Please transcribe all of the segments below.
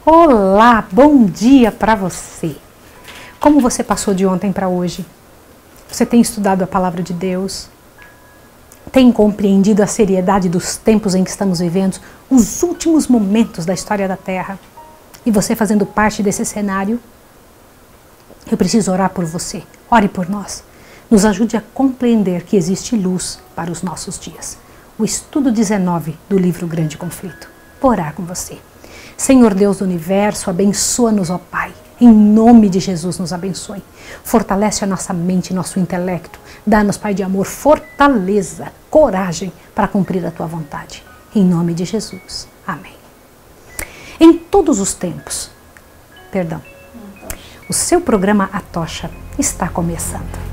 Olá, bom dia para você. Como você passou de ontem para hoje? Você tem estudado a palavra de Deus? Tem compreendido a seriedade dos tempos em que estamos vivendo, os últimos momentos da história da Terra? E você fazendo parte desse cenário? Eu preciso orar por você. Ore por nós. Nos ajude a compreender que existe luz para os nossos dias. O estudo 19 do livro Grande Conflito. Vou orar com você. Senhor Deus do Universo, abençoa-nos, ó Pai. Em nome de Jesus, nos abençoe. Fortalece a nossa mente, nosso intelecto. Dá-nos, Pai de amor, fortaleza, coragem para cumprir a Tua vontade. Em nome de Jesus. Amém. Em todos os tempos, o seu programa A Tocha está começando.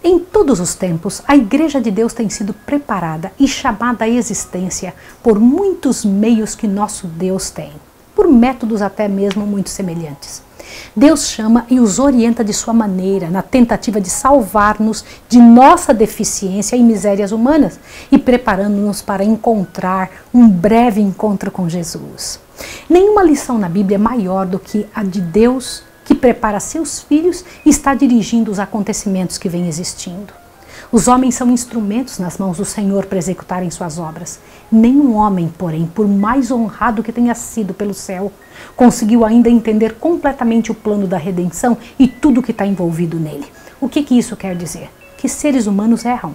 Em todos os tempos, a Igreja de Deus tem sido preparada e chamada à existência por muitos meios que nosso Deus tem, por métodos até mesmo muito semelhantes. Deus chama e os orienta de sua maneira, na tentativa de salvar-nos de nossa deficiência e misérias humanas e preparando-nos para encontrar um breve encontro com Jesus. Nenhuma lição na Bíblia é maior do que a de Deus que prepara seus filhos e está dirigindo os acontecimentos que vêm existindo. Os homens são instrumentos nas mãos do Senhor para executarem suas obras. Nenhum homem, porém, por mais honrado que tenha sido pelo céu, conseguiu ainda entender completamente o plano da redenção e tudo o que está envolvido nele. O que isso quer dizer? Que seres humanos erram.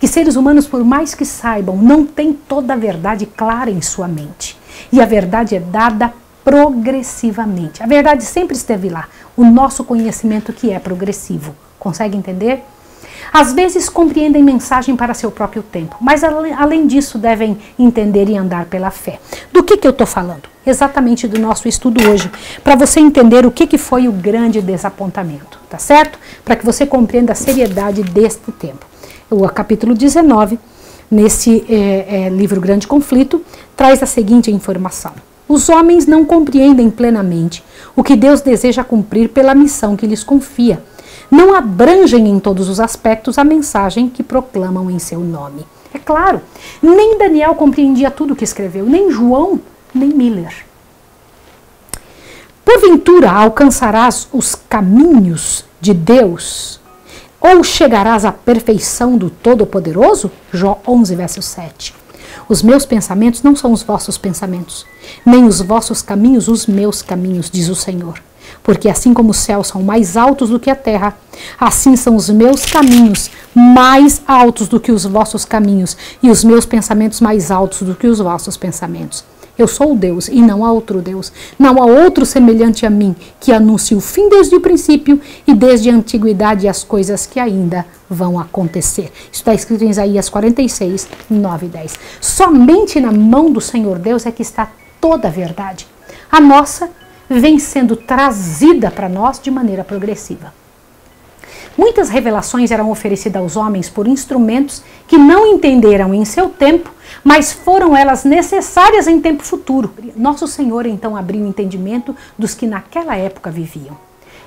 Que seres humanos, por mais que saibam, não têm toda a verdade clara em sua mente. E a verdade é dada progressivamente. A verdade sempre esteve lá, o nosso conhecimento que é progressivo. Consegue entender? Às vezes compreendem mensagem para seu próprio tempo, mas além disso devem entender e andar pela fé. Do que eu estou falando? Exatamente do nosso estudo hoje, para você entender o que foi o grande desapontamento, tá certo? Para que você compreenda a seriedade deste tempo. O capítulo 19, nesse livro Grande Conflito, traz a seguinte informação. Os homens não compreendem plenamente o que Deus deseja cumprir pela missão que lhes confia. Não abrangem em todos os aspectos a mensagem que proclamam em seu nome. É claro, nem Daniel compreendia tudo o que escreveu, nem João, nem Miller. Porventura alcançarás os caminhos de Deus ou chegarás à perfeição do Todo-Poderoso? Jó 11, verso 7. Os meus pensamentos não são os vossos pensamentos, nem os vossos caminhos os meus caminhos, diz o Senhor. Porque assim como os céus são mais altos do que a terra, assim são os meus caminhos mais altos do que os vossos caminhos, e os meus pensamentos mais altos do que os vossos pensamentos. Eu sou o Deus e não há outro Deus. Não há outro semelhante a mim, que anuncie o fim desde o princípio e desde a antiguidade as coisas que ainda vão acontecer. Isso está escrito em Isaías 46, 9 e 10. Somente na mão do Senhor Deus é que está toda a verdade. A nossa vem sendo trazida para nós de maneira progressiva. Muitas revelações eram oferecidas aos homens por instrumentos que não entenderam em seu tempo, mas foram elas necessárias em tempo futuro. Nosso Senhor então abriu o entendimento dos que naquela época viviam.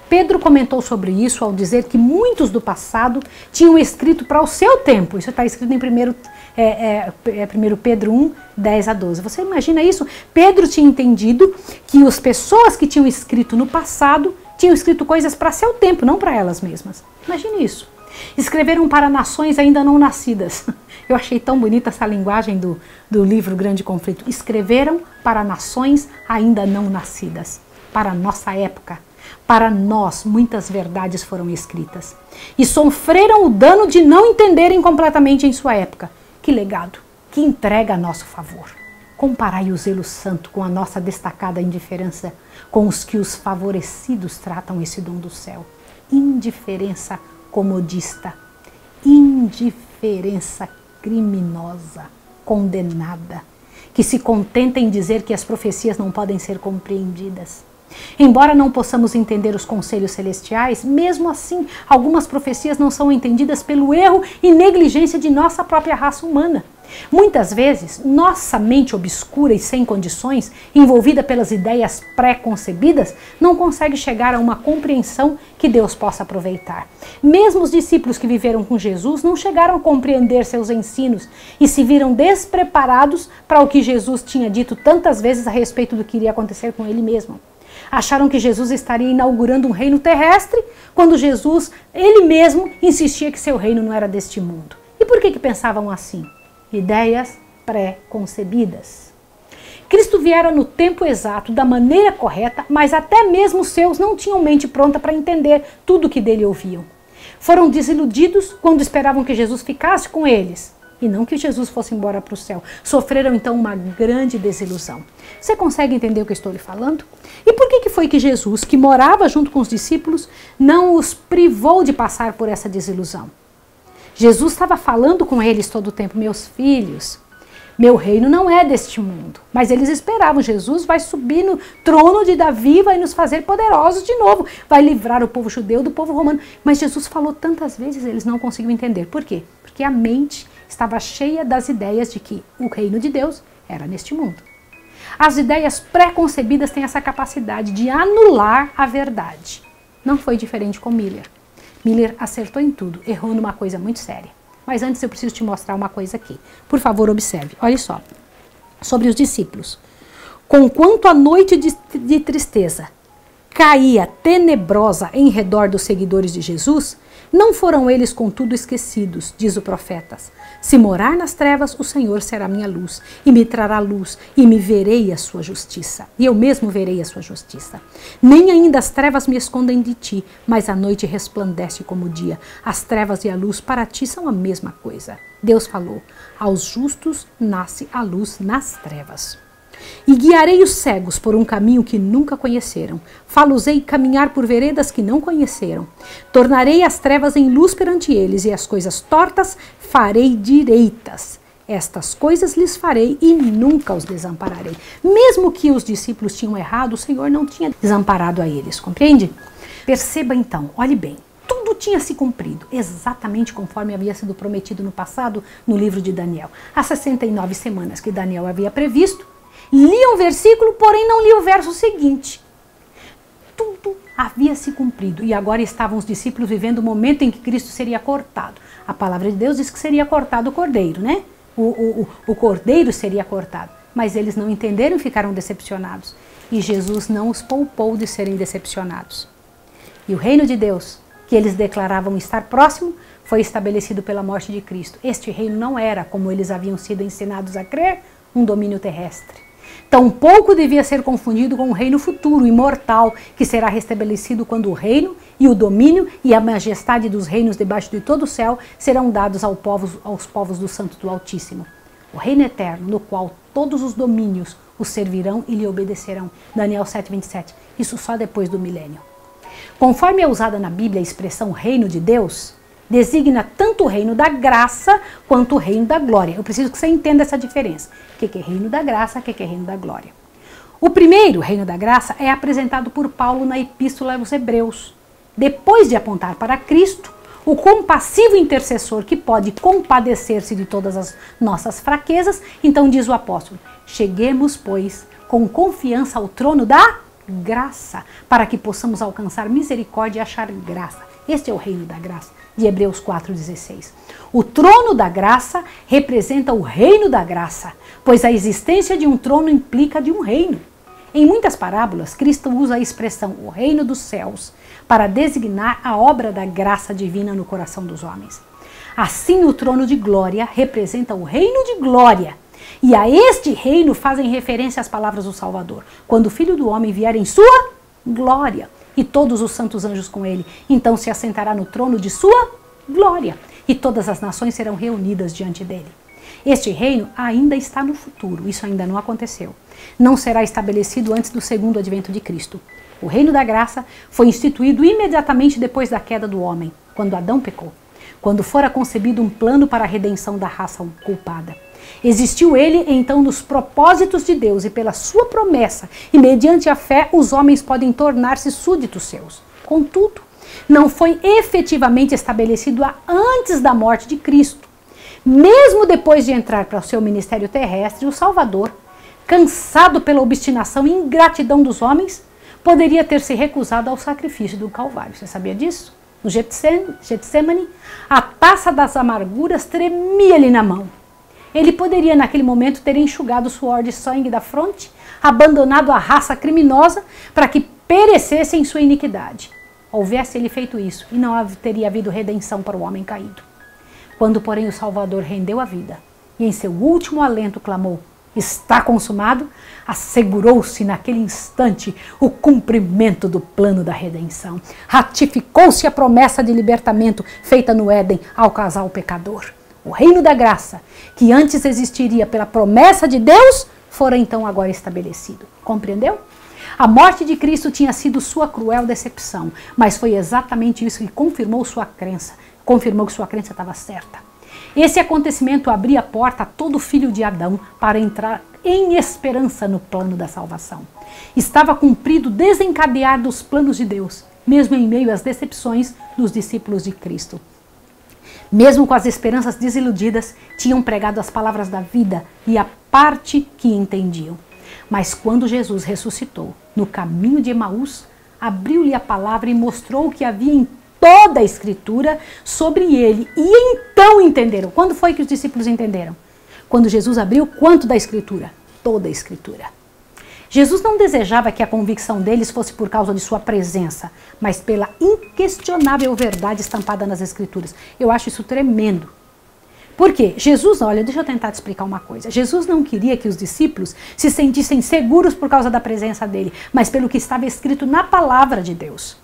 Pedro comentou sobre isso ao dizer que muitos do passado tinham escrito para o seu tempo. Isso está escrito em 1 Pedro 1, 10 a 12. Você imagina isso? Pedro tinha entendido que as pessoas que tinham escrito no passado tinham escrito coisas para seu tempo, não para elas mesmas. Imagine isso. Escreveram para nações ainda não nascidas. Eu achei tão bonita essa linguagem do livro Grande Conflito. Escreveram para nações ainda não nascidas. Para a nossa época, para nós, muitas verdades foram escritas. E sofreram o dano de não entenderem completamente em sua época. Que legado, que entrega a nosso favor. Comparai o zelo santo com a nossa destacada indiferença, com os que os favorecidos tratam esse dom do céu. Indiferença comodista, indiferença criminosa, condenada, que se contenta em dizer que as profecias não podem ser compreendidas. Embora não possamos entender os conselhos celestiais, mesmo assim, algumas profecias não são entendidas pelo erro e negligência de nossa própria raça humana. Muitas vezes, nossa mente obscura e sem condições, envolvida pelas ideias pré-concebidas, não consegue chegar a uma compreensão que Deus possa aproveitar. Mesmo os discípulos que viveram com Jesus não chegaram a compreender seus ensinos e se viram despreparados para o que Jesus tinha dito tantas vezes a respeito do que iria acontecer com ele mesmo. Acharam que Jesus estaria inaugurando um reino terrestre, quando Jesus, ele mesmo, insistia que seu reino não era deste mundo. E por que pensavam assim? Ideias pré-concebidas. Cristo viera no tempo exato, da maneira correta, mas até mesmo os seus não tinham mente pronta para entender tudo o que dele ouviam. Foram desiludidos quando esperavam que Jesus ficasse com eles, e não que Jesus fosse embora para o céu. Sofreram então uma grande desilusão. Você consegue entender o que eu estou lhe falando? E por que foi que Jesus, que morava junto com os discípulos, não os privou de passar por essa desilusão? Jesus estava falando com eles todo o tempo: meus filhos, meu reino não é deste mundo. Mas eles esperavam: Jesus vai subir no trono de Davi, vai nos fazer poderosos de novo, vai livrar o povo judeu do povo romano. Mas Jesus falou tantas vezes, eles não conseguiam entender. Por quê? Porque a mente estava cheia das ideias de que o reino de Deus era neste mundo. As ideias pré-concebidas têm essa capacidade de anular a verdade. Não foi diferente com Miller. Miller acertou em tudo, errou numa coisa muito séria. Mas antes eu preciso te mostrar uma coisa aqui. Por favor, observe. Olha só. Sobre os discípulos. Conquanto a noite de tristeza caía tenebrosa em redor dos seguidores de Jesus, não foram eles contudo esquecidos, diz o profeta. Se morar nas trevas, o Senhor será minha luz, e me trará luz, e me verei a sua justiça. E eu mesmo verei a sua justiça. Nem ainda as trevas me escondem de ti, mas a noite resplandece como o dia. As trevas e a luz para ti são a mesma coisa. Deus falou: aos justos nasce a luz nas trevas. E guiarei os cegos por um caminho que nunca conheceram. Fá-los-ei caminhar por veredas que não conheceram. Tornarei as trevas em luz perante eles, e as coisas tortas farei direitas. Estas coisas lhes farei e nunca os desampararei. Mesmo que os discípulos tinham errado, o Senhor não tinha desamparado a eles, compreende? Perceba então, olhe bem. Tudo tinha se cumprido, exatamente conforme havia sido prometido no passado, no livro de Daniel. As 69 semanas que Daniel havia previsto, lia um versículo, porém não lia o verso seguinte. Tudo havia se cumprido e agora estavam os discípulos vivendo o momento em que Cristo seria cortado. A palavra de Deus diz que seria cortado o cordeiro, né? O cordeiro seria cortado. Mas eles não entenderam e ficaram decepcionados. E Jesus não os poupou de serem decepcionados. E o reino de Deus, que eles declaravam estar próximo, foi estabelecido pela morte de Cristo. Este reino não era, como eles haviam sido ensinados a crer, um domínio terrestre. Tampouco devia ser confundido com o reino futuro, imortal, que será restabelecido quando o reino e o domínio e a majestade dos reinos debaixo de todo o céu serão dados aos povos dos santos do Altíssimo. O reino eterno, no qual todos os domínios o servirão e lhe obedecerão. Daniel 7:27. Isso só depois do milênio. Conforme é usada na Bíblia a expressão reino de Deus, designa tanto o reino da graça quanto o reino da glória. Eu preciso que você entenda essa diferença. O que é reino da graça, o que é reino da glória. O primeiro, reino da graça, é apresentado por Paulo na Epístola aos Hebreus. Depois de apontar para Cristo, o compassivo intercessor que pode compadecer-se de todas as nossas fraquezas, então diz o apóstolo: cheguemos, pois, com confiança ao trono da graça, para que possamos alcançar misericórdia e achar graça. Este é o reino da graça, de Hebreus 4,16. O trono da graça representa o reino da graça, pois a existência de um trono implica de um reino. Em muitas parábolas, Cristo usa a expressão o reino dos céus para designar a obra da graça divina no coração dos homens. Assim, o trono de glória representa o reino de glória. E a este reino fazem referência às palavras do Salvador. Quando o Filho do Homem vier em sua glória, e todos os santos anjos com ele, então se assentará no trono de sua glória, e todas as nações serão reunidas diante dele. Este reino ainda está no futuro, isso ainda não aconteceu. Não será estabelecido antes do segundo advento de Cristo. O reino da graça foi instituído imediatamente depois da queda do homem, quando Adão pecou, quando fora concebido um plano para a redenção da raça culpada. Existiu ele, então, nos propósitos de Deus e pela sua promessa, e mediante a fé os homens podem tornar-se súditos seus. Contudo, não foi efetivamente estabelecido antes da morte de Cristo. Mesmo depois de entrar para o seu ministério terrestre, o Salvador, cansado pela obstinação e ingratidão dos homens, poderia ter se recusado ao sacrifício do Calvário. Você sabia disso? No Getsemane, a taça das amarguras tremia-lhe na mão. Ele poderia, naquele momento, ter enxugado o suor de sangue da fronte, abandonado a raça criminosa para que perecesse em sua iniquidade. Houvesse ele feito isso, e não teria havido redenção para o homem caído. Quando, porém, o Salvador rendeu a vida, e em seu último alento clamou, está consumado, assegurou-se naquele instante o cumprimento do plano da redenção. Ratificou-se a promessa de libertamento feita no Éden ao casal pecador. O reino da graça, que antes existiria pela promessa de Deus, fora então agora estabelecido. Compreendeu? A morte de Cristo tinha sido sua cruel decepção, mas foi exatamente isso que confirmou sua crença, confirmou que sua crença estava certa. Esse acontecimento abria a porta a todo filho de Adão para entrar em esperança no plano da salvação. Estava cumprido desencadear dos planos de Deus, mesmo em meio às decepções dos discípulos de Cristo. Mesmo com as esperanças desiludidas, tinham pregado as palavras da vida e a parte que entendiam. Mas quando Jesus ressuscitou, no caminho de Emaús, abriu-lhe a palavra e mostrou o que havia em toda a Escritura sobre ele. E então entenderam. Quando foi que os discípulos entenderam? Quando Jesus abriu quanto da Escritura? Toda a Escritura. Jesus não desejava que a convicção deles fosse por causa de sua presença, mas pela inquestionável verdade estampada nas Escrituras. Eu acho isso tremendo. Por quê? Jesus, olha, deixa eu tentar te explicar uma coisa. Jesus não queria que os discípulos se sentissem seguros por causa da presença dele, mas pelo que estava escrito na palavra de Deus.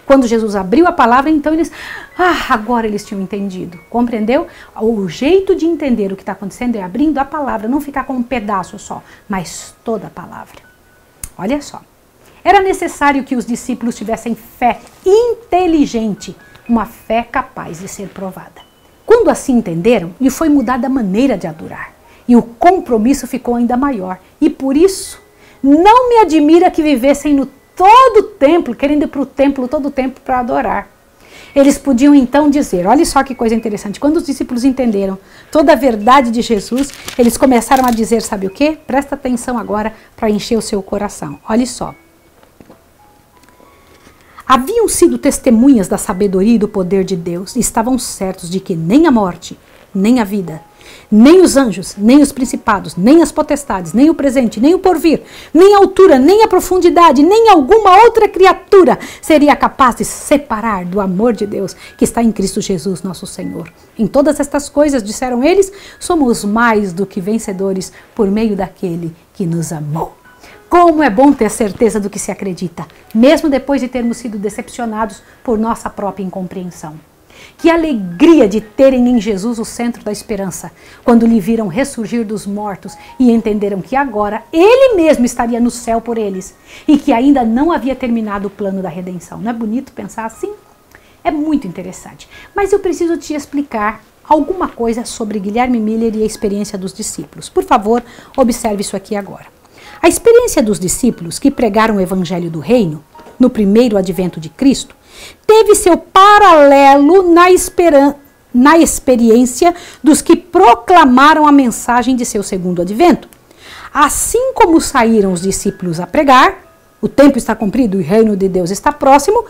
Quando Jesus abriu a palavra, então eles, agora eles tinham entendido. Compreendeu? O jeito de entender o que está acontecendo é abrindo a palavra, não ficar com um pedaço só, mas toda a palavra. Olha só, era necessário que os discípulos tivessem fé inteligente, uma fé capaz de ser provada. Quando assim entenderam, lhe foi mudada a maneira de adorar, e o compromisso ficou ainda maior. E por isso, não me admira que vivessem no todo o templo, querendo ir para o templo todo o tempo para adorar. Eles podiam então dizer, olha só que coisa interessante, quando os discípulos entenderam toda a verdade de Jesus, eles começaram a dizer, sabe o quê? Presta atenção agora para encher o seu coração. Olha só. Haviam sido testemunhas da sabedoria e do poder de Deus e estavam certos de que nem a morte, nem a vida, nem os anjos, nem os principados, nem as potestades, nem o presente, nem o porvir, nem a altura, nem a profundidade, nem alguma outra criatura seria capaz de separar do amor de Deus que está em Cristo Jesus, nosso Senhor. Em todas estas coisas, disseram eles, somos mais do que vencedores por meio daquele que nos amou. Como é bom ter certeza do que se acredita, mesmo depois de termos sido decepcionados por nossa própria incompreensão. Que alegria de terem em Jesus o centro da esperança, quando lhe viram ressurgir dos mortos e entenderam que agora ele mesmo estaria no céu por eles e que ainda não havia terminado o plano da redenção. Não é bonito pensar assim? É muito interessante. Mas eu preciso te explicar alguma coisa sobre Guilherme Miller e a experiência dos discípulos. Por favor, observe isso aqui agora. A experiência dos discípulos que pregaram o Evangelho do Reino, no primeiro advento de Cristo, teve seu paralelo na experiência dos que proclamaram a mensagem de seu segundo advento. Assim como saíram os discípulos a pregar, o tempo está cumprido e o reino de Deus está próximo,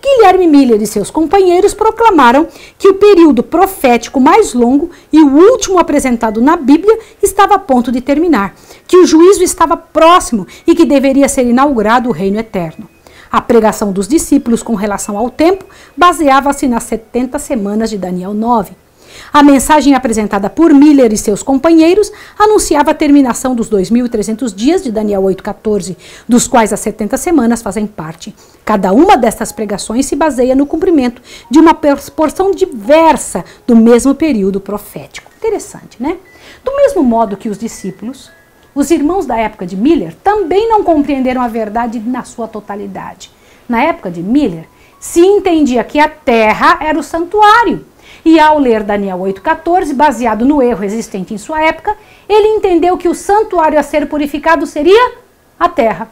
Guilherme Miller e seus companheiros proclamaram que o período profético mais longo e o último apresentado na Bíblia estava a ponto de terminar, que o juízo estava próximo e que deveria ser inaugurado o reino eterno. A pregação dos discípulos com relação ao tempo baseava-se nas 70 semanas de Daniel 9. A mensagem apresentada por Miller e seus companheiros anunciava a terminação dos 2.300 dias de Daniel 8,14, dos quais as 70 semanas fazem parte. Cada uma destas pregações se baseia no cumprimento de uma porção diversa do mesmo período profético. Interessante, né? Do mesmo modo que os discípulos, os irmãos da época de Miller também não compreenderam a verdade na sua totalidade. Na época de Miller, se entendia que a terra era o santuário. E ao ler Daniel 8,14, baseado no erro existente em sua época, ele entendeu que o santuário a ser purificado seria a terra.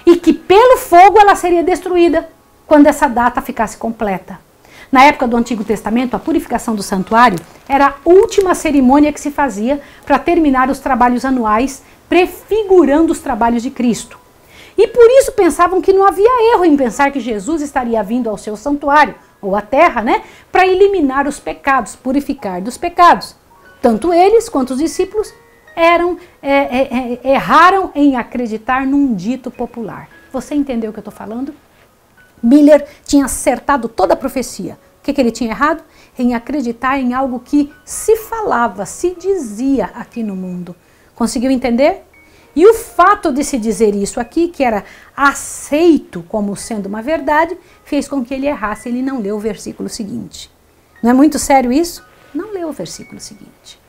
E que pelo fogo ela seria destruída quando essa data ficasse completa. Na época do Antigo Testamento, a purificação do santuário era a última cerimônia que se fazia para terminar os trabalhos anuais, prefigurando os trabalhos de Cristo. E por isso pensavam que não havia erro em pensar que Jesus estaria vindo ao seu santuário, ou à terra, né, para eliminar os pecados, purificar dos pecados. Tanto eles quanto os discípulos erraram em acreditar num dito popular. Você entendeu o que eu estou falando? Miller tinha acertado toda a profecia. O que ele tinha errado? Em acreditar em algo que se falava, se dizia aqui no mundo. Conseguiu entender? E o fato de se dizer isso aqui, que era aceito como sendo uma verdade, fez com que ele errasse. Ele não leu o versículo seguinte. Não é muito sério isso? Não leu o versículo seguinte.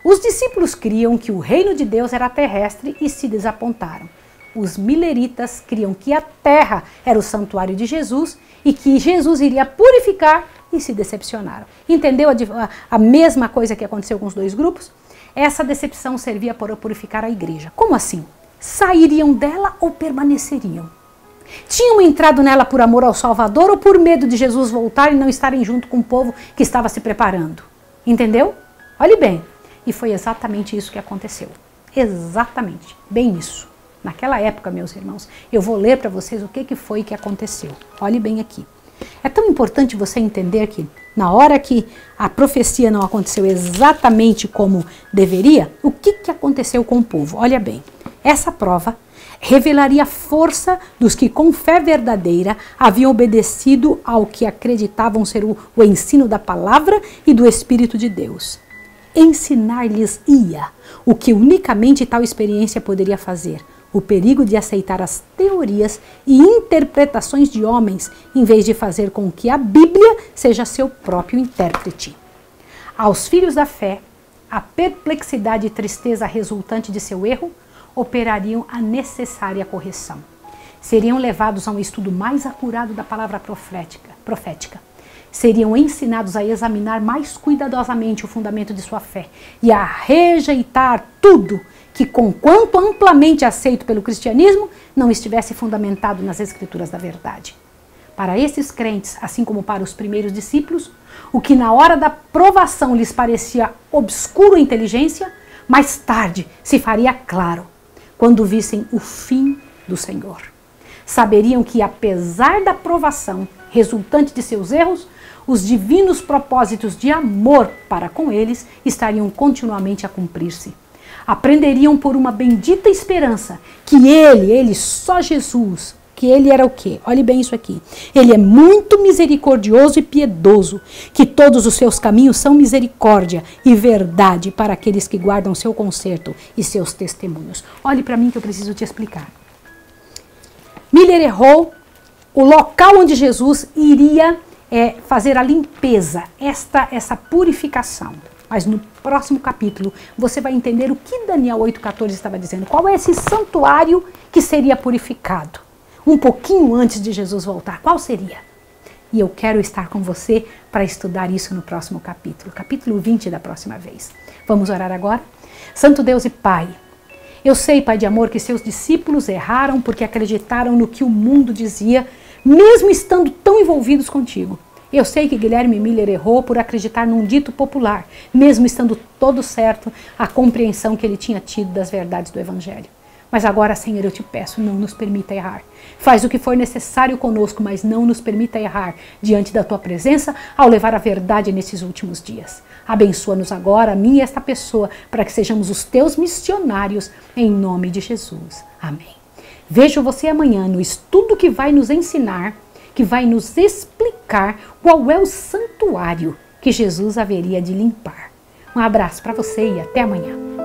Os discípulos criam que o reino de Deus era terrestre e se desapontaram. Os milleritas criam que a terra era o santuário de Jesus e que Jesus iria purificar e se decepcionaram. Entendeu a mesma coisa que aconteceu com os dois grupos? Essa decepção servia para purificar a igreja. Como assim? Sairiam dela ou permaneceriam? Tinham entrado nela por amor ao Salvador ou por medo de Jesus voltar e não estarem junto com o povo que estava se preparando? Entendeu? Olhe bem. E foi exatamente isso que aconteceu. Exatamente. Bem isso. Naquela época, meus irmãos, eu vou ler para vocês o que foi que aconteceu. Olhe bem aqui. É tão importante você entender que, na hora que a profecia não aconteceu exatamente como deveria, o que aconteceu com o povo? Olha bem, essa prova revelaria a força dos que com fé verdadeira haviam obedecido ao que acreditavam ser o ensino da palavra e do Espírito de Deus. Ensinar-lhes-ia o que unicamente tal experiência poderia fazer. O perigo de aceitar as teorias e interpretações de homens, em vez de fazer com que a Bíblia seja seu próprio intérprete. Aos filhos da fé, a perplexidade e tristeza resultante de seu erro operariam a necessária correção. Seriam levados a um estudo mais acurado da palavra profética. Seriam ensinados a examinar mais cuidadosamente o fundamento de sua fé e a rejeitar tudo que, conquanto amplamente aceito pelo cristianismo, não estivesse fundamentado nas escrituras da verdade. Para esses crentes, assim como para os primeiros discípulos, o que na hora da provação lhes parecia obscuro à inteligência, mais tarde se faria claro, quando vissem o fim do Senhor. Saberiam que, apesar da provação resultante de seus erros, os divinos propósitos de amor para com eles estariam continuamente a cumprir-se. Aprenderiam por uma bendita esperança que ele, só Jesus, que ele era o quê? Olhe bem isso aqui. Ele é muito misericordioso e piedoso, que todos os seus caminhos são misericórdia e verdade para aqueles que guardam seu conserto e seus testemunhos. Olhe para mim que eu preciso te explicar. Miller errou o local onde Jesus iria fazer a limpeza, essa purificação. Mas no próximo capítulo você vai entender o que Daniel 8,14 estava dizendo. Qual é esse santuário que seria purificado? Um pouquinho antes de Jesus voltar. Qual seria? E eu quero estar com você para estudar isso no próximo capítulo. Capítulo 20 da próxima vez. Vamos orar agora? Santo Deus e Pai, eu sei, Pai de amor, que seus discípulos erraram porque acreditaram no que o mundo dizia, mesmo estando tão envolvidos contigo. Eu sei que Guilherme Miller errou por acreditar num dito popular, mesmo estando todo certo a compreensão que ele tinha tido das verdades do Evangelho. Mas agora, Senhor, eu te peço, não nos permita errar. Faz o que for necessário conosco, mas não nos permita errar diante da tua presença ao levar a verdade nesses últimos dias. Abençoa-nos agora, a mim e esta pessoa, para que sejamos os teus missionários, em nome de Jesus. Amém. Vejo você amanhã no estudo que vai nos ensinar, que vai nos explicar qual é o santuário que Jesus haveria de limpar. Um abraço para você e até amanhã.